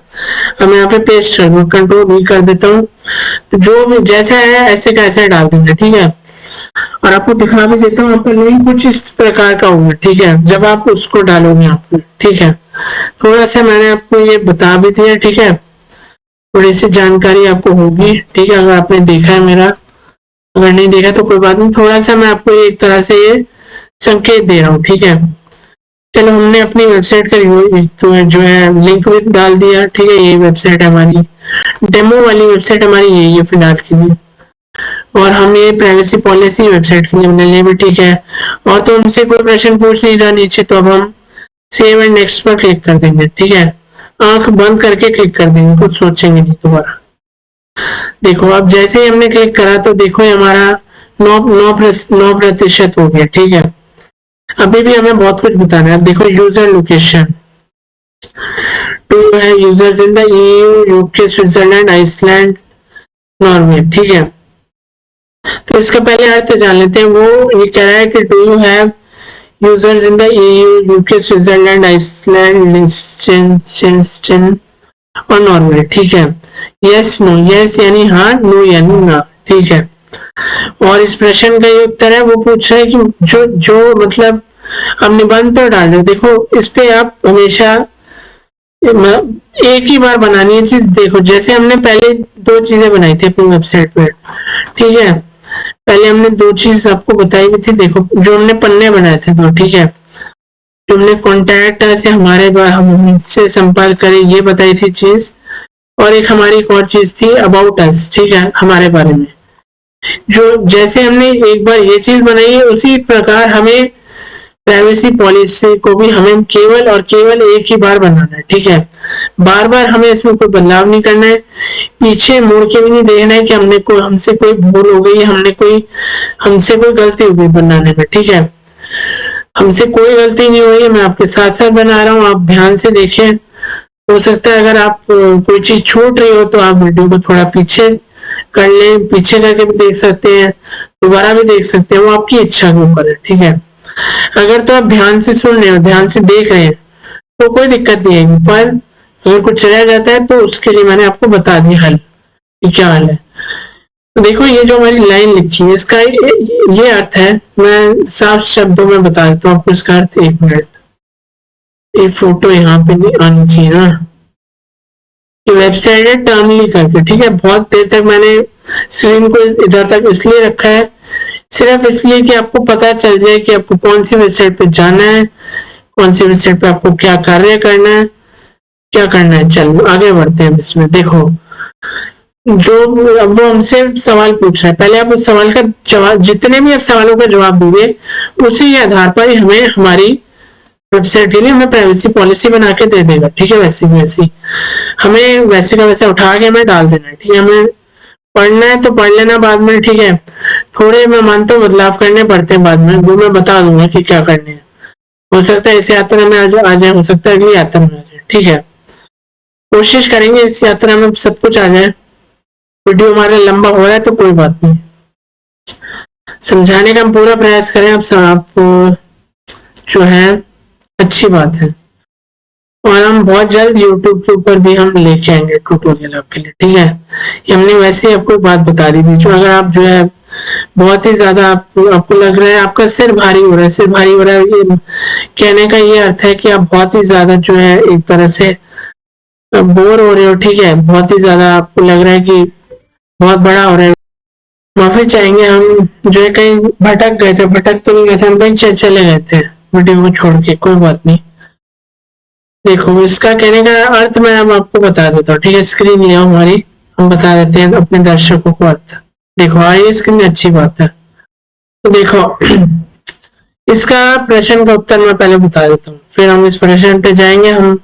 अब मैं यहाँ पे पेस्ट कर दूँ, कंट्रोल भी कर देता हूँ। तो जो भी जैसा है ऐसे का ऐसा डाल देंगे। ठीक है, और आपको दिखा भी देता हूँ, आपका लिंक कुछ इस प्रकार का होगा। ठीक है, जब आप उसको डालोगे आपको, ठीक है, थोड़ा सा मैंने आपको ये बता भी दिया। ठीक है, थोड़ी सी जानकारी आपको होगी। ठीक है, अगर आपने देखा है मेरा, अगर नहीं देखा तो कोई बात नहीं, थोड़ा सा मैं आपको एक तरह से ये संकेत दे रहा हूँ। ठीक है, चलो हमने अपनी वेबसाइट का जो है लिंक भी डाल दिया। ठीक है, ये वेबसाइट हमारी डेमो वाली वेबसाइट हमारी यही है फिलहाल के लिए, और हम ये प्राइवेसी पॉलिसी वेबसाइट के लिए बना लिए भी। ठीक है, और तो हमसे कोई प्रश्न पूछ नहीं रहा नीचे, तो अब हम सेव एंड नेक्स्ट पर क्लिक कर देंगे। ठीक है, आंख बंद करके क्लिक कर देंगे, कुछ सोचेंगे नहीं दोबारा। देखो अब जैसे ही हमने क्लिक करा तो देखो ये हमारा 9% हो गया। ठीक है, अभी भी हमें बहुत कुछ बताना है। अब देखो यूजर लोकेशन, टू है users in the EU, UK, Switzerland, Iceland, Norway. ठीक है, तो इसका पहले अर्थ जान लेते हैं। वो ये कह रहा है कि do you have users in the EU, UK, Switzerland, Iceland, लिechtenstein और नॉर्वे। ठीक है, यस नो, यस यानी हाँ, नो यानी ना। ठीक है, और इस प्रश्न का ये उत्तर है, वो पूछ रहा है कि जो मतलब अब निबंध तो डाल रहे। देखो इस पे आप हमेशा एक ही बार बनानी है चीज। देखो जैसे हमने पहले 2 चीजें बनाई थी अपनी वेबसाइट पे। ठीक है, पहले हमने 2 चीज आपको बताई भी थी। देखो जो हमने पन्ने बनाए थे 2। ठीक है, जो हमने कॉन्टैक्ट से हमसे संपर्क करें ये बताई थी चीज, और एक हमारी एक और चीज थी अबाउट अस। ठीक है, हमारे बारे में। जो जैसे हमने एक बार ये चीज बनाई है, उसी प्रकार हमें प्राइवेसी पॉलिसी को भी हमें केवल और केवल एक ही बार बनाना है। ठीक है, बार बार हमें इसमें कोई बदलाव नहीं करना है, पीछे मुड़ के भी नहीं देखना है कि हमसे कोई भूल हो गई, हमसे कोई गलती हो गई बनाने में। ठीक है, हमसे कोई गलती नहीं हो रही है, मैं आपके साथ साथ बना रहा हूँ, आप ध्यान से देखें। हो सकता है अगर आप कोई चीज छूट रही हो तो आप वीडियो को थोड़ा पीछे कर लें, पीछे करके भी देख सकते हैं, दोबारा भी देख सकते हैं, वो आपकी इच्छा के ऊपर है। ठीक है, अगर तो आप ध्यान से सुन रहे हो, ध्यान से देख रहे हैं तो कोई दिक्कत नहीं है, पर अगर कुछ रह जाता है तो उसके लिए मैंने आपको बता दिया हल, क्या हल है। तो देखो ये जो हमारी लाइन लिखी है, इसका ये अर्थ है, मैं साफ शब्दों में बता देता हूँ आपको इसका अर्थ। 1 मिनट, ये फोटो यहाँ पे नहीं आनी चाहिए ना, ये वेबसाइट है टर्मली करके। ठीक है, बहुत देर तक मैंने स्क्रीन को इधर तक इसलिए रखा है, सिर्फ इसलिए कि आपको पता चल जाए कि आपको कौन सी वेबसाइट पे जाना है, कौन सी वेबसाइट पे आपको क्या कार्य करना है, क्या करना है। चलो आगे बढ़ते हैं इसमें। देखो जो अब वो हमसे सवाल पूछ रहा है, पहले आप उस सवाल का जवाब, जितने भी आप सवालों का जवाब दोगे उसी के आधार पर ही हमें हमारी वेबसाइट के लिए हमें प्राइवेसी पॉलिसी बना के दे देगा। ठीक है, वैसी हमें वैसे का वैसे उठा के हमें डाल देना है। ठीक है, हमें पढ़ना है तो पढ़ लेना बाद में। ठीक है, थोड़े मैं मानता हूँ बदलाव करने पड़ते हैं बाद में, वो मैं बता दूंगा कि क्या करने हैं। हो सकता है इस यात्रा में आ जाए, हो सकता है अगली यात्रा में आ जाए। ठीक है, कोशिश करेंगे इस यात्रा में सब कुछ आ जाए। वीडियो हमारा लंबा हो रहा है तो कोई बात नहीं, समझाने का हम पूरा प्रयास करें। आप जो है अच्छी बात है, और हम बहुत जल्द YouTube के ऊपर भी हम लेके आएंगे ट्यूटोरियल आपके लिए। ठीक है, ये हमने वैसे ही आपको बात बता दी बीच में। अगर आप जो है बहुत ही ज्यादा आपको लग रहा है आपका सिर भारी हो रहा है, ये कहने का ये अर्थ है कि आप बहुत ही ज्यादा जो है एक तरह से बोर हो रहे हो। ठीक है, बहुत ही ज्यादा आपको लग रहा है कि बहुत बड़ा हो रहा है, माफी चाहेंगे। हम जो है कहीं भटक गए थे, भटक तो नहीं गए थे, हम कहीं चले गए थे वीडियो को छोड़ के, कोई बात नहीं। देखो इसका कहने का अर्थ मैं अब आपको बता देता हूँ। ठीक है, स्क्रीन ले आओ हमारी, हम बता देते हैं अपने दर्शकों को अर्थ। देखो आ रही स्क्रीन, अच्छी बात है। तो देखो इसका प्रश्न का उत्तर मैं पहले बता देता हूँ, फिर हम इस प्रश्न पे जाएंगे। हम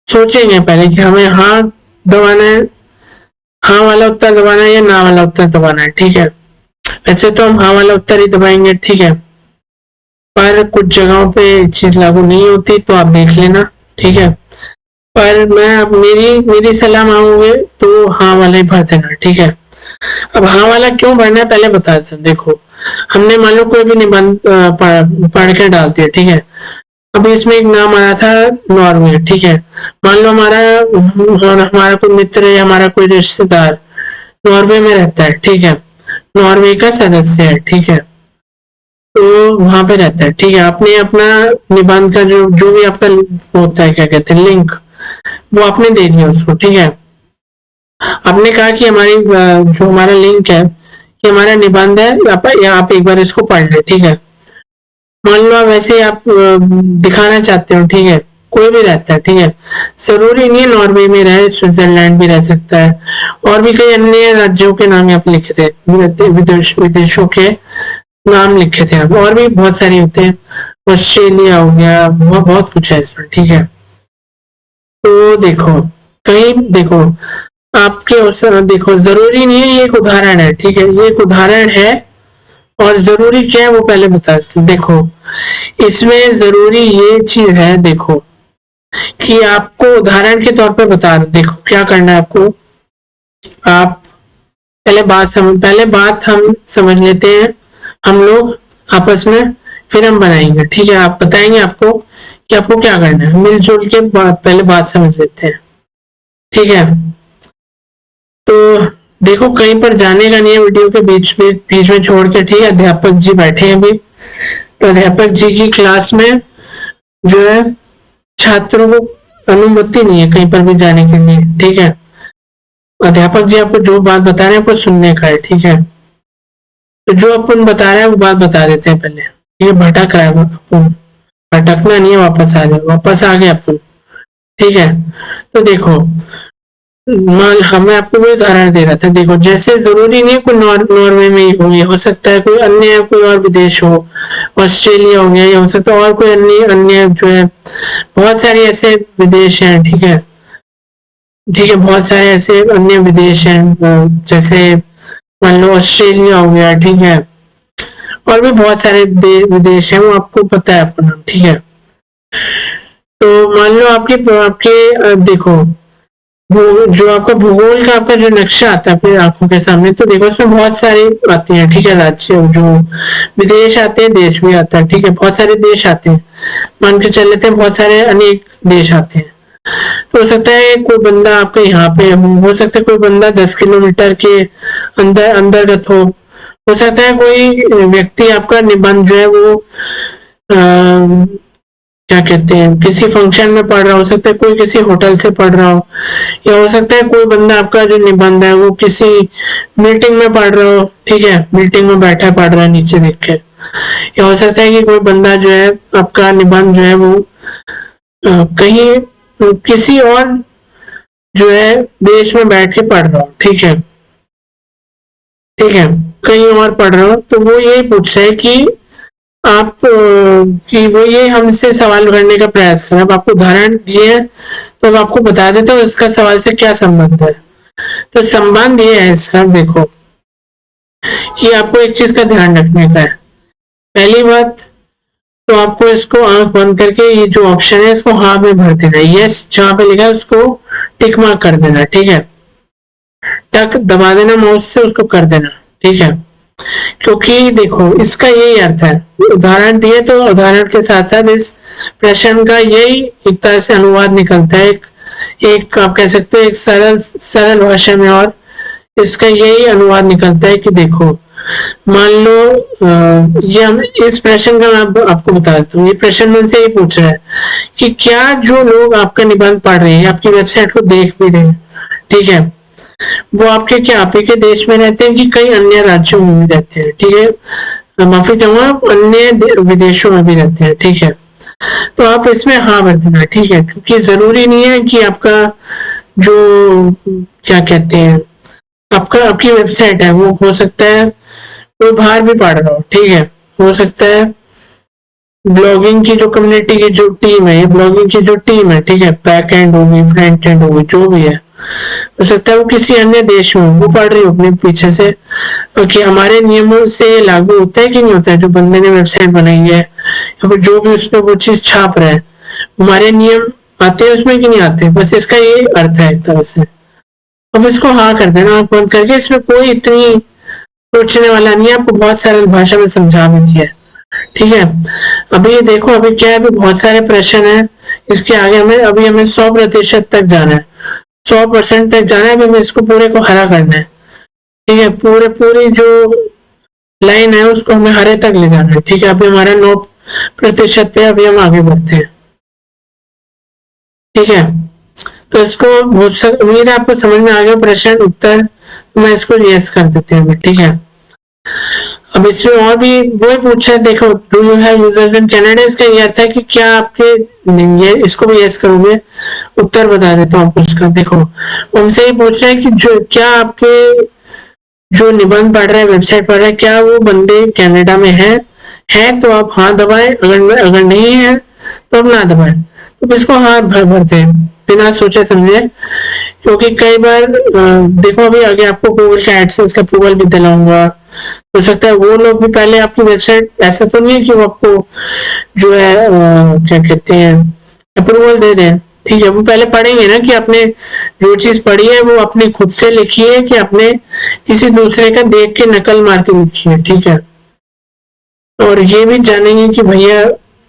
सोचेंगे पहले कि हमें हाँ दबाना है हाँ वाला उत्तर दबाना है या ना वाला उत्तर दबाना है, ठीक है। वैसे तो हम हाँ वाला उत्तर ही दबाएंगे, ठीक है, पर कुछ जगहों पे चीज लागू नहीं होती तो आप देख लेना, ठीक है। पर मैं अब मेरी मेरी सलाह मांगोगे तो हाँ वाला ही भर देना, ठीक है। अब हाँ वाला क्यों भरना है पहले बता देते हैं। देखो, हमने मान लो कोई भी निबंध पढ़ के डाल दिया, ठीक है। अभी इसमें एक नाम आया था नॉर्वे, ठीक है। मान लो हमारा कोई मित्र या हमारा कोई रिश्तेदार नॉर्वे में रहता है, ठीक है, नॉर्वे का सदस्य है, ठीक है, तो वहां पे रहता है, ठीक है। आपने अपना निबंध का जो जो भी आपका होता है, क्या कहते हैं, लिंक, वो आपने दे दिया उसको, ठीक है। आपने कहा कि हमारी जो हमारा लिंक है, कि हमारा निबंध है, या आप एक बार इसको पढ़ ले, ठीक है। मान लो आप वैसे आप दिखाना चाहते हो, ठीक है, कोई भी रहता है, ठीक है, जरूरी नहीं है नॉर्वे में रहे, स्विट्जरलैंड भी रह सकता है, और भी कई अन्य राज्यों के नाम आप लिखे थे, विदेशों के नाम लिखे थे आप, और भी बहुत सारे होते हैं, ऑस्ट्रेलिया हो गया, बहुत कुछ है इसमें, ठीक है। तो देखो, कहीं देखो आपके देखो, जरूरी नहीं है, ये एक उदाहरण है, ठीक है, ये एक उदाहरण है, और जरूरी क्या है वो पहले बता देते। देखो, इसमें जरूरी ये चीज है, देखो, कि आपको उदाहरण के तौर पर बता रहा, देखो क्या करना है आपको। आप पहले बात हम समझ लेते हैं, हम लोग आपस में, फिर हम बनाएंगे, ठीक है। आप बताएंगे आपको कि आपको क्या करना है, मिलजुल के पहले बात समझ लेते हैं, ठीक है। तो देखो, कहीं पर जाने का नहीं है, वीडियो के बीच में छोड़ के, ठीक है। अध्यापक जी बैठे हैं अभी, तो अध्यापक जी की क्लास में जो है छात्रों को अनुमति नहीं है कहीं पर भी जाने के लिए, ठीक है। अध्यापक जी आपको जो बात बता रहे हैं आपको सुनने का है, ठीक है। तो जो अपन बता रहे हैं वो बात बता देते हैं पहले, ये भटक रहा है अपन, भटकना नहीं है, वापस आ जाओ, वापस आ गए अपन, ठीक है। तो देखो, मैं आपको कोई उदाहरण दे रहा था, देखो, जैसे जरूरी नहीं कोई नॉर्वे में ही हो, ये हो सकता है कोई अन्य कोई और विदेश हो, ऑस्ट्रेलिया हो गया, या हो सकता है और कोई अन्य अन्य जो है, बहुत सारे ऐसे विदेश हैं, ठीक है, ठीक है, बहुत सारे ऐसे अन्य विदेश हैं, जैसे मान लो ऑस्ट्रेलिया हो गया, ठीक है, और भी बहुत सारे विदेश हैं, वो आपको पता है अपना, ठीक है। तो मान लो आपके आपके देखो, वो जो आपका भूगोल का आपका जो नक्शा आता है अपनी आंखों के सामने, तो देखो उसमें बहुत सारी आती हैं, ठीक है, राज्य जो विदेश आते हैं, देश भी आता है, ठीक है, बहुत सारे देश आते हैं, मान के चल लेते हैं बहुत सारे अनेक देश आते हैं। तो हो सकता है कोई बंदा आपके यहाँ पे हो सकता है कोई बंदा 10 किलोमीटर के अंदर अंतर्गत हो सकता है कोई व्यक्ति आपका निबंध जो है वो क्या कहते हैं, किसी फंक्शन में पढ़ रहा हो सकता है, कोई किसी होटल से पढ़ रहा हो, या हो सकता है कोई बंदा आपका जो निबंध है वो किसी मीटिंग में पढ़ रहा हो, ठीक है, मीटिंग में बैठा पढ़ रहा है नीचे देख के, या हो सकता है कि कोई बंदा जो है आपका निबंध जो है वो कहीं किसी और जो है देश में बैठ के पढ़ रहा हो, ठीक है, ठीक है, कहीं और पढ़ रहा हो, तो वो यही पूछ रहा है कि आप कि वो ये हमसे सवाल करने का प्रयास करें। अब आपको उदाहरण दिए हैं तो अब आपको बता देता हूँ इसका सवाल से क्या संबंध है। तो संबंध ये है इसका, देखो, कि आपको एक चीज का ध्यान रखने का है। पहली बात तो आपको इसको आंख बंद करके ये जो ऑप्शन है इसको हाँ में भर देना, यस जहां पे लिखा है उसको टिक मार्क कर देना, ठीक है, टक दबा देना माउस से, उसको कर देना, ठीक है। क्योंकि देखो इसका यही अर्थ है, उदाहरण दिए तो उदाहरण के साथ साथ इस प्रश्न का यही एक तरह से अनुवाद निकलता है, एक आप कह सकते हो एक सरल सरल भाषा में, और इसका यही अनुवाद निकलता है कि देखो, मान लो ये हम इस प्रश्न का मैं आपको बता देता हूँ, ये प्रश्न में से ये पूछ रहा है कि क्या जो लोग आपका निबंध पढ़ रहे हैं, आपकी वेबसाइट को देख भी रहे हैं, ठीक है, वो आपके क्या आप ही के देश में रहते हैं कि कई अन्य राज्यों में भी रहते हैं, ठीक है, माफी चाहूंगा, अन्य विदेशों में भी रहते हैं, ठीक है। तो आप इसमें हाँ भर देना, ठीक है, क्योंकि जरूरी नहीं है कि आपका जो क्या कहते हैं आपका आपकी वेबसाइट है वो हो सकता है कोई बाहर भी पढ़ रहा हो, ठीक है, हो सकता है ब्लॉगिंग की जो कम्युनिटी की जो टीम है, ये ब्लॉगिंग की जो टीम है, ठीक है, बैक एंड होगी, फ्रंट एंड होगी, जो भी है, हो सकता है वो किसी अन्य देश में, वो पढ़ रही हो अपने पीछे से कि हमारे नियमों से ये लागू होता है कि नहीं होता है, जो बंदे ने वेबसाइट बनाई है या फिर जो भी उसमें वो चीज छाप रहा है, हमारे नियम आते हैं उसमें कि नहीं आते। बस इसका ये अर्थ है एक तरह से। अब इसको हाँ कर देना आंख बंद करके, इसमें कोई इतनी सोचने वाला नहीं है, आपको बहुत सरल भाषा में समझा भी दिया है, ठीक है। अभी ये देखो, अभी क्या है, अभी बहुत सारे प्रश्न है, इसके आगे अभी हमें 100% तक जाना है, 100% तक जाना है। अभी हमें इसको पूरे को हरा करना है, ठीक है। पूरी जो लाइन है उसको हमें हरे तक ले जाना है, ठीक है। अभी हमारा 9% पे, अभी हम आगे बढ़ते हैं, ठीक है। तो इसको बहुत उम्मीद है आपको समझ में आ गया प्रश्न उत्तर, तो मैं इसको यस कर देती हूँ, ठीक है। अब इसमें और भी वो पूछा है, देखो, do you have users in Canada, इसका ये अर्थ है कि क्या आपके, ये इसको भी यस करोगे, उत्तर बता देता हूँ आपको इसका। देखो, हमसे ये पूछ रहा है कि जो क्या आपके जो निबंध पढ़ रहे हैं, वेबसाइट पढ़ रहे हैं, क्या वो बंदे कनाडा में है तो आप हाँ दबाएं, अगर नहीं है तो आप ना दबाएं। तो इसको हाँ भरते हैं बिना सोचे समझे, क्योंकि कई बार देखो, अभी आगे आपको गूगल का एडसेंस का अप्रूवल भी दिलाऊंगा, हो सकता है वो लोग भी पहले आपकी वेबसाइट, ऐसा तो नहीं है कि वो आपको जो है क्या कहते हैं अप्रूवल दे दें, ठीक है। वो पहले पढ़ेंगे ना कि आपने जो चीज पढ़ी है वो अपने खुद से लिखी है कि आपने किसी दूसरे का देख के नकल मार के लिखी है, ठीक है। और ये भी जानेंगे कि भैया,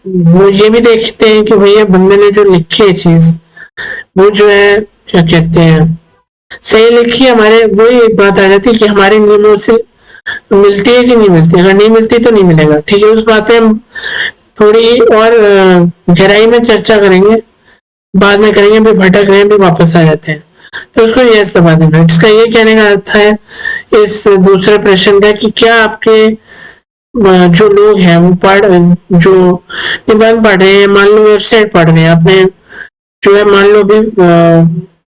वो ये भी देखते हैं कि भैया बंदे ने जो लिखी है चीज, वो जो है क्या कहते हैं सही लिखी है। हमारे वही एक बात आ जाती है कि हमारे नियमों से मिलती है कि नहीं मिलती, अगर नहीं मिलती तो नहीं मिलेगा, ठीक है। उस बात पे हम थोड़ी और गहराई में चर्चा करेंगे, बाद में करेंगे, भी भटक रहे हैं, भी वापस आ जाते हैं, तो उसको यस दबा देना। इसका ये कहने का अर्थ है इस दूसरे प्रश्न का कि क्या आपके जो लोग हैं वो जो निबंध पढ़ रहे हैं, मान लो वेबसाइट पढ़ रहे हैं, अपने जो है मान लो भी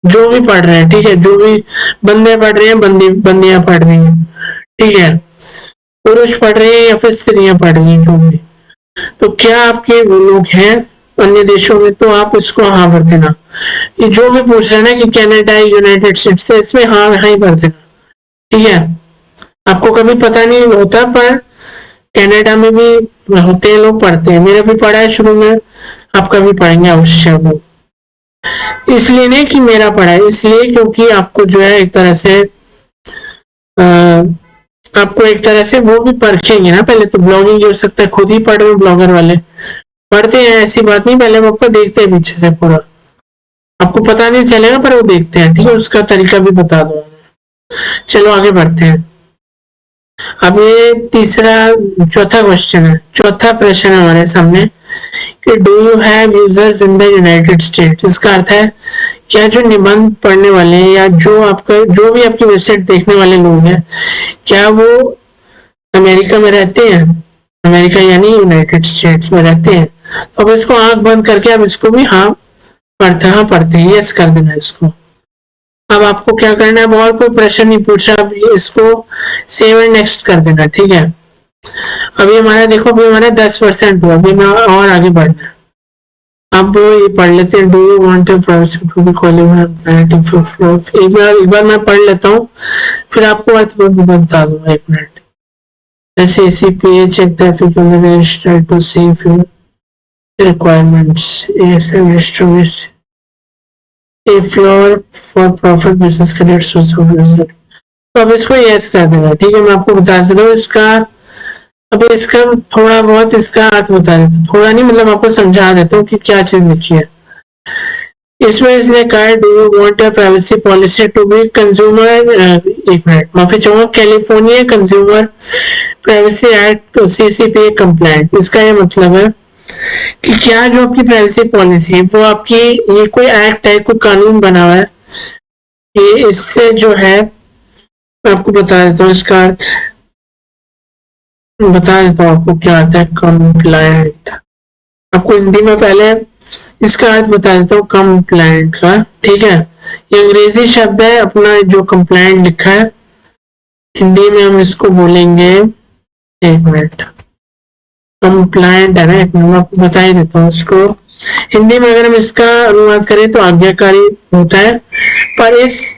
जो भी पढ़ रहे हैं, ठीक है, जो भी बंदे पढ़ रहे हैं, बंदियां पढ़ रही हैं, ठीक है, पुरुष पढ़ रहे हैं या फिर स्त्रियां पढ़ रही हैं, जो भी, तो क्या आपके वो लोग हैं अन्य देशों में, तो आप इसको हाँ भर देना। ये जो भी पूछ रहे हैं ना कि कनाडा, यूनाइटेड स्टेट्स, इसमें हाँ ही भर देना, ठीक है। आपको कभी पता नहीं होता, पर कनाडा में भी होते हैं लोग, पढ़ते हैं, मेरा भी पढ़ा है शुरू में, आपका भी पढ़ेंगे अवश्य वो। इसलिए नहीं कि मेरा पढ़ा है, इसलिए क्योंकि आपको जो है एक तरह से आपको एक तरह से वो भी परखेंगे ना, पहले तो ब्लॉगिंग हो सकता है खुद ही पढ़ रहे, ब्लॉगर वाले पढ़ते हैं, ऐसी बात नहीं, पहले वो आपको देखते हैं पीछे से पूरा, आपको पता नहीं चलेगा पर वो देखते हैं, ठीक है। उसका तरीका भी बता दूंगा। चलो आगे बढ़ते हैं। अब ये चौथा क्वेश्चन है, चौथा प्रश्न है हमारे सामने कि do you have users in the United states. इसका अर्थ है क्या जो निबंध पढ़ने वाले हैं या जो भी आपकी वेबसाइट देखने वाले लोग हैं, क्या वो अमेरिका में रहते हैं, अमेरिका यानी यूनाइटेड स्टेट्स में रहते हैं। अब इसको आंख बंद करके आप इसको भी हाँ पढ़ते हैं, यस कर देना इसको। अब आपको क्या करना है, और कोई प्रश्न नहीं पूछा, अब इसको सेव एंड नेक्स्ट कर देना, ठीक है। अभी हमारा देखो, अभी हमारा 10% हुआ, अभी मैं और आगे बढ़ना है। अब ये पढ़ लेते हैं, do you want your privacy to be qualified, एक बार मैं पढ़ लेता हूँ, फिर आपको बता दूंगा, एक minute. SACPA check the ethics on the register to see if you requirements is a floor for profit business credits also visit. तो अब इसको यस कर देना, ठीक है। मैं आपको बता देता हूँ इसका, अब इसका थोड़ा बहुत इसका अर्थ बता देता हूँ, थोड़ा नहीं मतलब आपको समझा देता हूँ कि क्या चीज लिखी है इसमें। इसने कहा do you want your privacy policy to be consumer, एक मिनट माफी चाहूंगा, California consumer privacy act CCPA compliant. इसका ये मतलब है कि क्या जो आपकी प्राइवेसी पॉलिसी है वो आपकी, ये कोई एक्ट है, कोई कानून बना हुआ है, ये इससे जो है मैं आपको बता देता हूँ, इसका अर्थ बता देता हूँ आपको क्या अर्थ है कंप्लायंट। आपको हिंदी में पहले इसका अर्थ बता देता हूँ कंप्लायंट का, ठीक है। ये अंग्रेजी शब्द है, अपना जो कंप्लायंट लिखा है, हिंदी में हम इसको बोलेंगे, एक मिनट, कंप्लायंट है ना, एक मिनट आपको बता ही देता हूँ इसको, हिंदी में अगर हम इसका अनुवाद करें तो आज्ञाकारी होता है, पर इस